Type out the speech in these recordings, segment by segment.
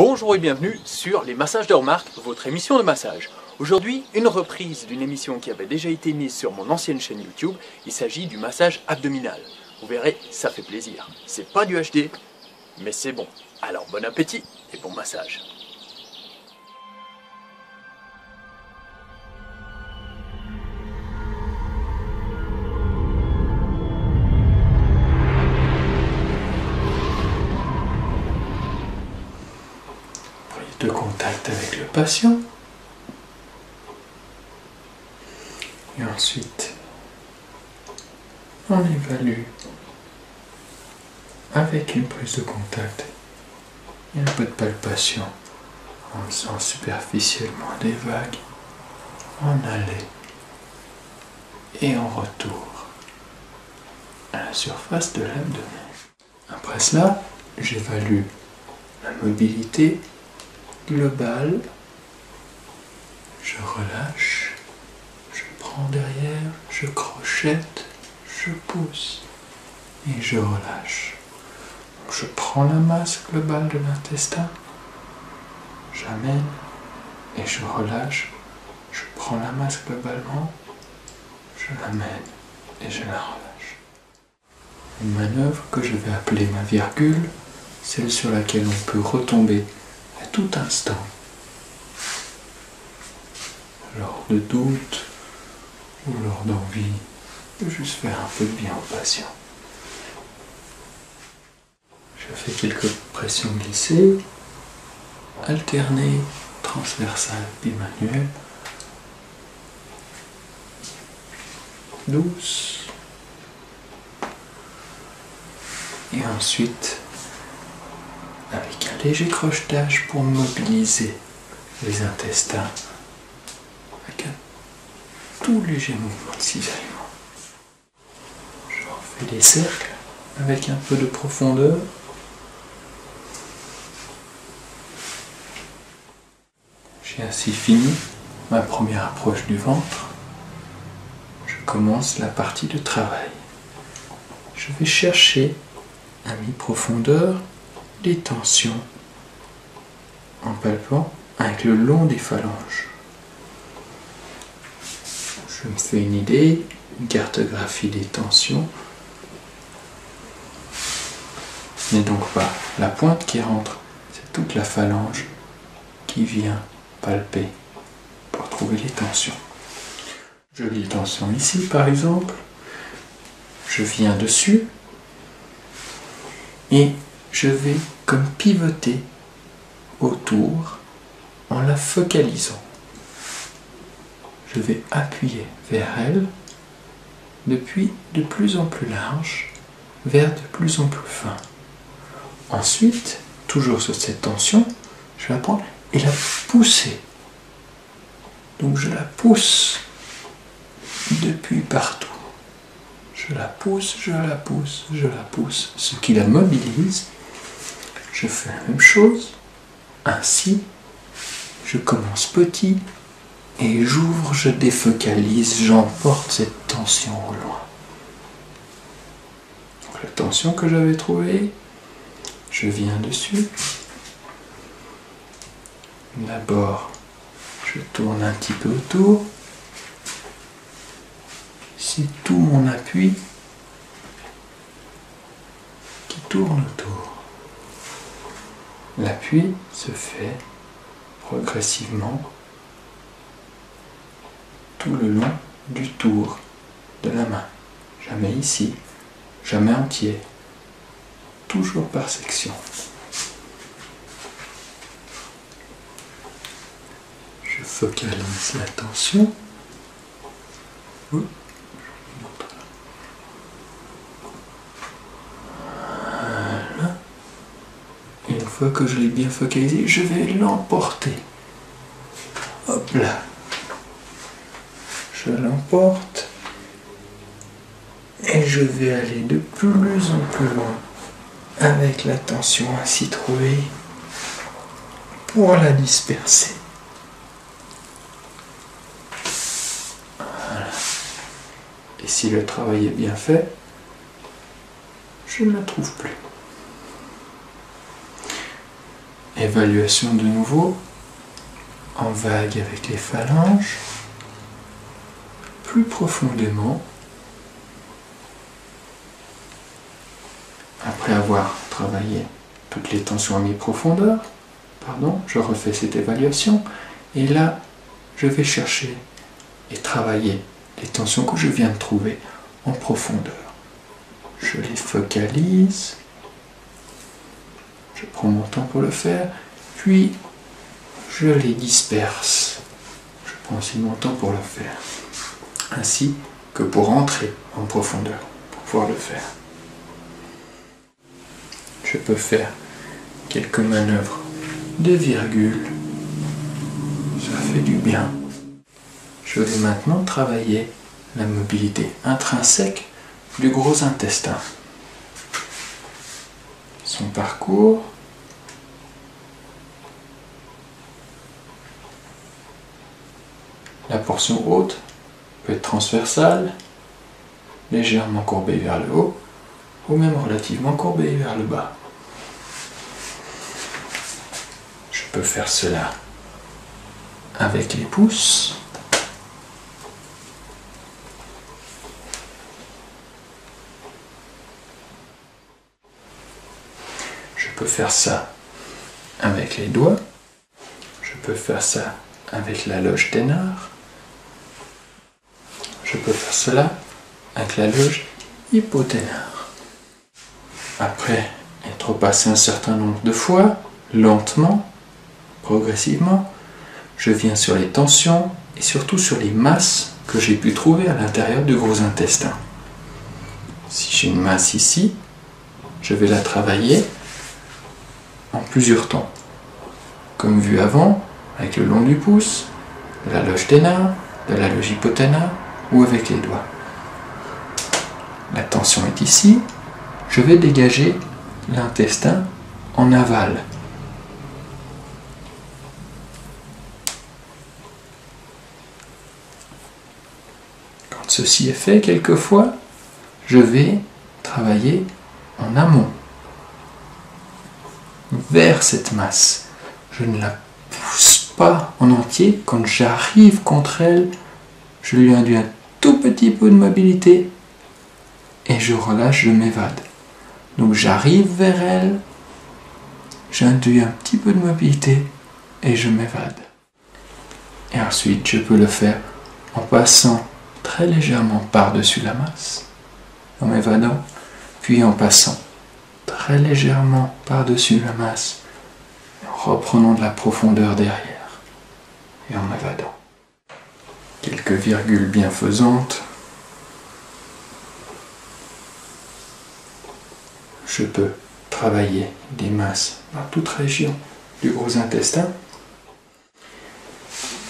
Bonjour et bienvenue sur les massages de remarque, votre émission de massage. Aujourd'hui, une reprise d'une émission qui avait déjà été mise sur mon ancienne chaîne YouTube. Il s'agit du massage abdominal. Vous verrez, ça fait plaisir. C'est pas du HD, mais c'est bon. Alors bon appétit et bon massage. De contact avec le patient et ensuite on évalue avec une prise de contact et un peu de palpation en faisant superficiellement des vagues en aller et en retour à la surface de l'abdomen. Après cela, j'évalue la mobilité global, je relâche, je prends derrière, je crochette, je pousse et je relâche. Donc je prends la masse globale de l'intestin, j'amène et je relâche, je prends la masse globalement, je l'amène et je la relâche. Une manœuvre que je vais appeler ma virgule, celle sur laquelle on peut retomber à tout instant, lors de doute ou lors d'envie de juste faire un peu de bien au patient. Je fais quelques pressions glissées, alternées, transversales, bimanuelles, douces, et ensuite avec un léger crochetage pour mobiliser les intestins, avec un tout léger mouvement de cisaillement. Je refais des cercles avec un peu de profondeur. J'ai ainsi fini ma première approche du ventre. Je commence la partie de travail. Je vais chercher à mi-profondeur les tensions en palpant avec le long des phalanges. Je me fais une idée, une cartographie des tensions. Ce n'est donc pas la pointe qui rentre, c'est toute la phalange qui vient palper pour trouver les tensions. Je lis les tensions ici par exemple, je viens dessus et je vais comme pivoter autour en la focalisant. Je vais appuyer vers elle depuis de plus en plus large vers de plus en plus fin. Ensuite, toujours sur cette tension, je vais la prendre et la pousser. Donc je la pousse depuis partout. Je la pousse, je la pousse, je la pousse, ce qui la mobilise. Je fais la même chose, ainsi, je commence petit et j'ouvre, je défocalise, j'emporte cette tension au loin. Donc la tension que j'avais trouvée, je viens dessus. D'abord, je tourne un petit peu autour. C'est tout mon appui qui tourne autour. L'appui se fait progressivement tout le long du tour de la main. Jamais ici, jamais entier, toujours par section. Je focalise la tension. Une fois que je l'ai bien focalisé, je vais l'emporter. Hop là. Je l'emporte et je vais aller de plus en plus loin avec la tension ainsi trouvée pour la disperser. Voilà. Et si le travail est bien fait, je ne la trouve plus. Évaluation de nouveau, en vague avec les phalanges, plus profondément. Après avoir travaillé toutes les tensions à mi-profondeur, je refais cette évaluation et là, je vais chercher et travailler les tensions que je viens de trouver en profondeur. Je les focalise, je prends mon temps pour le faire, puis je les disperse. Je prends aussi mon temps pour le faire, ainsi que pour entrer en profondeur, pour pouvoir le faire. Je peux faire quelques manœuvres de virgule, ça fait du bien. Je vais maintenant travailler la mobilité intrinsèque du gros intestin. Son parcours, la portion haute peut être transversale, légèrement courbée vers le haut, ou même relativement courbée vers le bas. Je peux faire cela avec les pouces. Je peux faire ça avec les doigts. Je peux faire ça avec la loge ténard. Je peux faire cela avec la loge hypoténare. Après être passé un certain nombre de fois, lentement, progressivement, je viens sur les tensions et surtout sur les masses que j'ai pu trouver à l'intérieur du gros intestin. Si j'ai une masse ici, je vais la travailler en plusieurs temps. Comme vu avant, avec le long du pouce, de la loge ténard, de la loge hypoténare ou avec les doigts. La tension est ici, je vais dégager l'intestin en aval. Quand ceci est fait, quelquefois, je vais travailler en amont, vers cette masse. Je ne la pousse pas en entier. Quand j'arrive contre elle, je lui induis un tout petit peu de mobilité et je relâche, je m'évade. Donc j'arrive vers elle, j'induis un petit peu de mobilité et je m'évade. Et ensuite, je peux le faire en passant très légèrement par-dessus la masse, en m'évadant, puis en passant très légèrement par-dessus la masse, en reprenant de la profondeur derrière et en m'évadant. Quelques virgules bienfaisantes. Je peux travailler des masses dans toute région du gros intestin.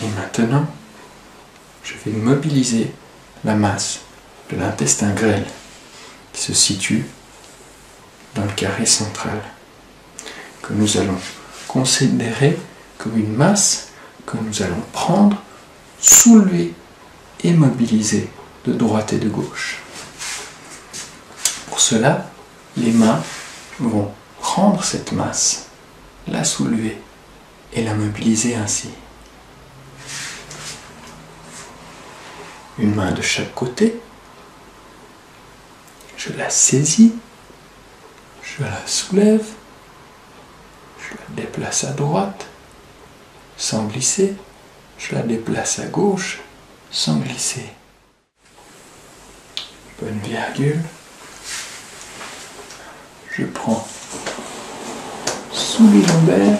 Et maintenant, je vais mobiliser la masse de l'intestin grêle qui se situe dans le carré central, que nous allons considérer comme une masse que nous allons prendre, soulever et mobiliser de droite et de gauche. Pour cela, les mains vont prendre cette masse, la soulever et la mobiliser ainsi. Une main de chaque côté, je la saisis, je la soulève, je la déplace à droite sans glisser, je la déplace à gauche sans glisser. Bonne virgule. Je prends sous les lombaires,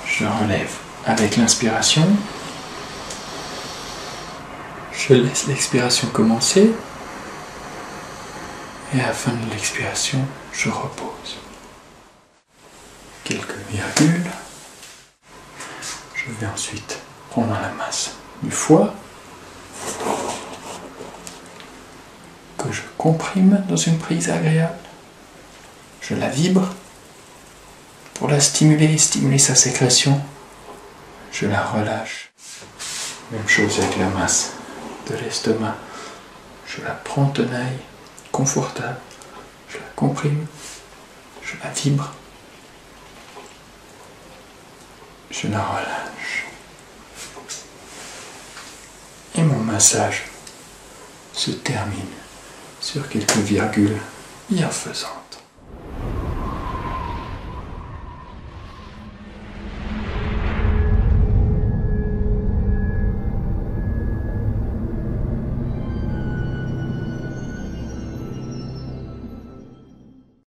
je relève avec l'inspiration, je laisse l'expiration commencer et à la fin de l'expiration, je repose. Quelques virgules. Je vais ensuite prendre la masse du foie que je comprime dans une prise agréable. Je la vibre pour la stimuler sa sécrétion. Je la relâche. Même chose avec la masse de l'estomac. Je la prends en tenaille, confortable. Je la comprime, je la vibre je la relâche. Et mon massage se termine sur quelques virgules bienfaisantes.